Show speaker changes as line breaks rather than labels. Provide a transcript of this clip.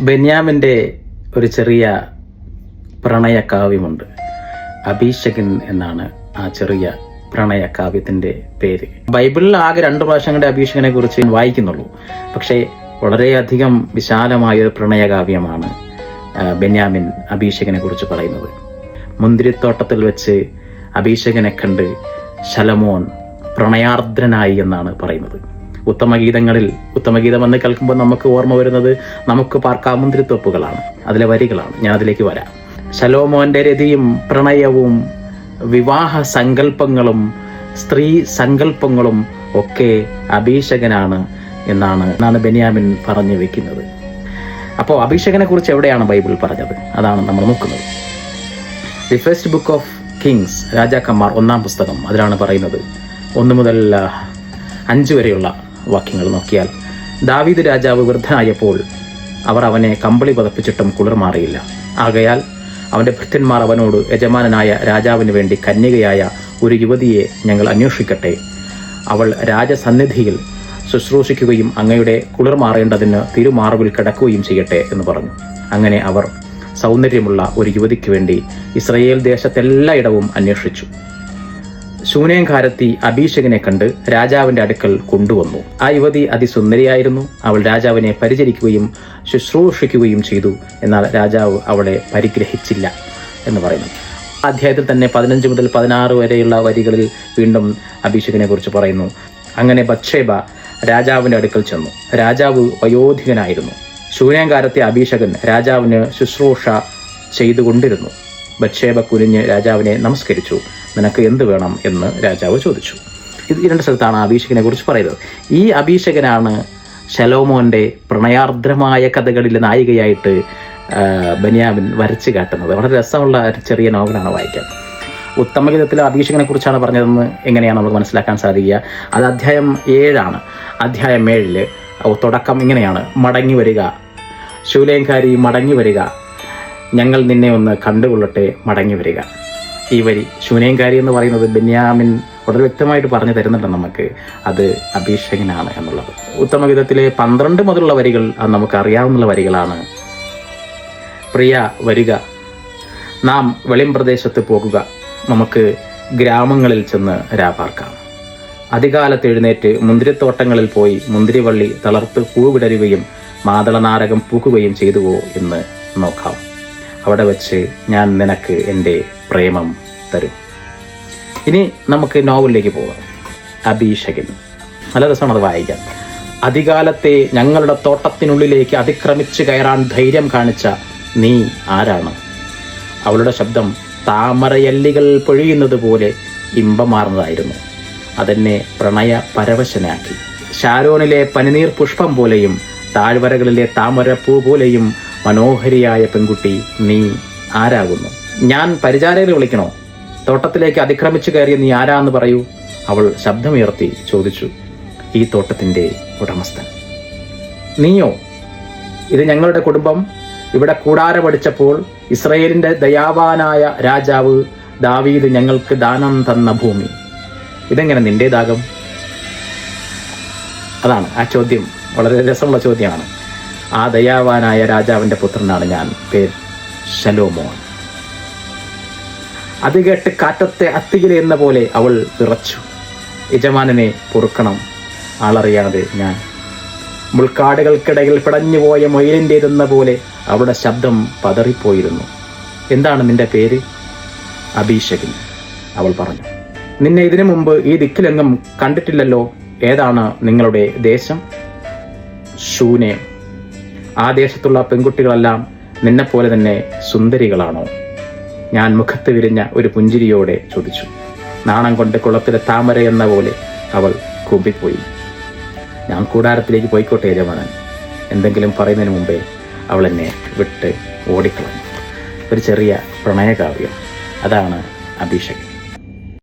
ബെന്യാമിൻ്റെ ഒരു ചെറിയ പ്രണയകാവ്യമുണ്ട്. അഭിഷേകൻ എന്നാണ് ആ ചെറിയ പ്രണയകാവ്യത്തിൻ്റെ പേര്. ബൈബിളിൽ ആകെ 2 പ്രാവശ്യം കൊണ്ട് അഭിഷേകനെ കുറിച്ച് വായിക്കുന്നുള്ളൂ. പക്ഷേ വളരെയധികം വിശാലമായ ഒരു പ്രണയകാവ്യമാണ് ബെന്യാമിൻ അഭിഷേകനെ കുറിച്ച് പറയുന്നത്. മുന്തിരിത്തോട്ടത്തിൽ വെച്ച് അഭിഷേകനെ കണ്ട് ശലോമോൻ പ്രണയാർദ്രനായി എന്നാണ് പറയുന്നത്. ഉത്തമഗീതം എന്ന് കേൾക്കുമ്പോൾ നമുക്ക് ഓർമ്മ വരുന്നത് നമുക്ക് പാർക്കാം മുന്തിരിത്തോപ്പുകളാണ്, അതിലെ വരികളാണ്. ഞാൻ അതിലേക്ക് വരാം. ശലോമോന്റെ രതിയും പ്രണയവും വിവാഹ സങ്കല്പങ്ങളും സ്ത്രീ സങ്കല്പങ്ങളും ഒക്കെ അഭിഷേകനാണ് എന്നാണ് ബെന്യാമിൻ പറഞ്ഞു വെക്കുന്നത്. അപ്പോൾ അഭിഷേകനെ കുറിച്ച് എവിടെയാണ് ബൈബിൾ പറഞ്ഞത്? അതാണ് നമ്മൾ നോക്കുന്നത്. The first book of Kings, രാജാക്കന്മാർ 1-ാം പുസ്തകം, അതിലാണ് പറയുന്നത്. 1 മുതൽ 5 വരെയുള്ള വാക്യങ്ങൾ നോക്കിയാൽ, ദാവീദ് രാജാവ് വൃദ്ധനായപ്പോൾ അവർ അവനെ കമ്പിളി പതപ്പിച്ചിട്ടും കുളിർ മാറിയില്ല. ആകയാൽ അവൻ്റെ ഭൃത്യന്മാർ അവനോട്, യജമാനനായ രാജാവിന് വേണ്ടി കന്യകയായ ഒരു യുവതിയെ ഞങ്ങൾ അന്വേഷിക്കട്ടെ, അവൾ രാജസന്നിധിയിൽ ശുശ്രൂഷിക്കുകയും അങ്ങയുടെ കുളിർ മാറേണ്ടതിന് തിരുമാർവിൽ കിടക്കുകയും ചെയ്യട്ടെ എന്ന് പറഞ്ഞു. അങ്ങനെ അവർ സൗന്ദര്യമുള്ള ഒരു യുവതിക്ക് വേണ്ടി ഇസ്രയേൽ ദേശത്തെല്ലായിടവും അന്വേഷിച്ചു. ശൂനേംകാരത്തി അഭിഷേകനെ കണ്ട് രാജാവിൻ്റെ അടുക്കൽ കൊണ്ടുവന്നു. ആ യുവതി അതിസുന്ദരിയായിരുന്നു. അവൾ രാജാവിനെ പരിചരിക്കുകയും ശുശ്രൂഷിക്കുകയും ചെയ്തു. എന്നാൽ രാജാവ് അവളെ പരിഗ്രഹിച്ചില്ല എന്ന് പറയുന്നു. അധ്യായത്തിൽ തന്നെ 15 മുതൽ 16 വരെയുള്ള വരികളിൽ വീണ്ടും അഭിഷേകനെ കുറിച്ച് പറയുന്നു. അങ്ങനെ ബത്ശേബ രാജാവിൻ്റെ അടുക്കൽ ചെന്നു. രാജാവ് വയോധികനായിരുന്നു. ശൂനേംകാരത്തെ അഭിഷേകൻ രാജാവിന് ശുശ്രൂഷ ചെയ്തുകൊണ്ടിരുന്നു. ബത്ശേബ കുനിഞ്ഞ് രാജാവിനെ നമസ്കരിച്ചു. നിനക്ക് എന്ത് വേണം എന്ന് രാജാവ് ചോദിച്ചു. ഇത് 2 സ്ഥലത്താണ് അഭിഷേകനെ കുറിച്ച് പറയുന്നത്. ഈ അഭിഷേകനാണ് ശലോമോന്റെ പ്രണയാർദ്രമായ കഥകളിലെ നായികയായിട്ട് ബെന്യാമിൻ വരച്ചു കാട്ടുന്നത്. വളരെ രസമുള്ള ഒരു ചെറിയ നോവലാണ് വായിക്കാൻ. ഉത്തമഗീതത്തിലെ അഭിഷേകനെ കുറിച്ചാണ് പറഞ്ഞതെന്ന് എങ്ങനെയാണ് നമുക്ക് മനസ്സിലാക്കാൻ സാധിക്കുക? അത് അധ്യായം 7 അധ്യായം 7 തുടക്കം ഇങ്ങനെയാണ്: മടങ്ങി വരിക ശൂലേംകാരി, മടങ്ങി വരിക, ഞങ്ങൾ നിന്നെ ഒന്ന് കണ്ടുകൊള്ളട്ടെ, മടങ്ങി വരിക. ഈ വരി ശൂനേംകാരി എന്ന് പറയുന്നത് ബെന്യാമിൻ വളരെ വ്യക്തമായിട്ട് പറഞ്ഞു തരുന്നുണ്ട് നമുക്ക്, അത് അഭിഷേകനാണ് എന്നുള്ളത്. ഉത്തമഗീതത്തിലെ 12 മുതലുള്ള വരികൾ അത് നമുക്ക് അറിയാവുന്ന വരികളാണ്. പ്രിയ വരിക, നാം വെളിം പ്രദേശത്ത് പോകുക, നമുക്ക് ഗ്രാമങ്ങളിൽ ചെന്ന് രാപാർക്കാം. അധികാലത്ത് എഴുന്നേറ്റ് മുന്തിരിത്തോട്ടങ്ങളിൽ പോയി മുന്തിരിവള്ളി തളർത്ത് പൂവിടരുകയും മാതളനാരകം പൂക്കുകയും ചെയ്തുവോ എന്ന് നോക്കാം. അവിടെ വെച്ച് ഞാൻ നിനക്ക് എൻ്റെ പ്രേമം തരും. ഇനി നമുക്ക് നോവലിലേക്ക് പോകാം. അഭിഷേകൻ നല്ല രസമാണ് അത് വായിക്കാൻ. അധികാലത്തെ ഞങ്ങളുടെ തോട്ടത്തിനുള്ളിലേക്ക് അതിക്രമിച്ച് കയറാൻ ധൈര്യം കാണിച്ച നീ ആരാണ്? അവളുടെ ശബ്ദം താമരയല്ലികൾ പൊഴിയുന്നത് പോലെ ഇമ്പമാർന്നതായിരുന്നു. അതെന്നെ പ്രണയ പരവശനാക്കി. ഷാരോണിലെ പനിനീർ പുഷ്പം പോലെയും താഴ്വരകളിലെ താമരപ്പൂ പോലെയും മനോഹരിയായ പെൺകുട്ടി, നീ ആരാകുന്നു? ഞാൻ പരിചാരകരെ വിളിക്കണോ? തോട്ടത്തിലേക്ക് അതിക്രമിച്ചു കയറിയ നീ ആരാന്ന് പറയൂ. അവൾ ശബ്ദമുയർത്തി ചോദിച്ചു. ഈ തോട്ടത്തിൻ്റെ ഉടമസ്ഥൻ. നീയോ? ഇത് ഞങ്ങളുടെ കുടുംബം. ഇവിടെ കൂടാരമടിച്ചപ്പോൾ ഇസ്രയേലിൻ്റെ ദയാവാനായ രാജാവ് ദാവീദ് ഞങ്ങൾക്ക് ദാനം തന്ന ഭൂമി. ഇതെങ്ങനെ നിന്റേതാകും? അതാണ് ആ ചോദ്യം. വളരെ രസമുള്ള ചോദ്യമാണ്. ആ ദയാവാനായ രാജാവിൻ്റെ പുത്രനാണ് ഞാൻ. പേര് ശലോമോൻ. അത് കേട്ട് കാറ്റത്തെ അത്തിയിലെ എന്ന പോലെ അവൾ വിറച്ചു. യജമാനനെ പൊറുക്കണം, ആളറിയാതെ ഞാൻ. മുൾക്കാടുകൾക്കിടയിൽ പിടഞ്ഞുപോയ മൊയിലിൻ്റേതെന്ന പോലെ അവളുടെ ശബ്ദം പതറിപ്പോയിരുന്നു. എന്താണ് നിന്റെ പേര്? അഭിഷേകൻ, അവൾ പറഞ്ഞു. നിന്നെ ഇതിനു മുമ്പ് ഈ ദിക്കിലെങ്ങും കണ്ടിട്ടില്ലല്ലോ. ഏതാണ് നിങ്ങളുടെ ദേശം? ശൂനേം. ആ ദേശത്തുള്ള പെൺകുട്ടികളെല്ലാം നിന്നെപ്പോലെ തന്നെ സുന്ദരികളാണോ? ഞാൻ മുഖത്ത് വിരിഞ്ഞ ഒരു പുഞ്ചിരിയോടെ ചോദിച്ചു. നാണം കൊണ്ട് കുളത്തിലെ താമര എന്ന പോലെ അവൾ കൂമ്പിപ്പോയി. ഞാൻ കൂടാരത്തിലേക്ക് പോയിക്കോട്ടെ യജമാനൻ. എന്തെങ്കിലും പറയുന്നതിന് മുമ്പേ അവൾ എന്നെ വിട്ട് ഓടിക്കളഞ്ഞു. ഒരു ചെറിയ പ്രണയകാവ്യം. അതാണ് അഭിഷേകൻ.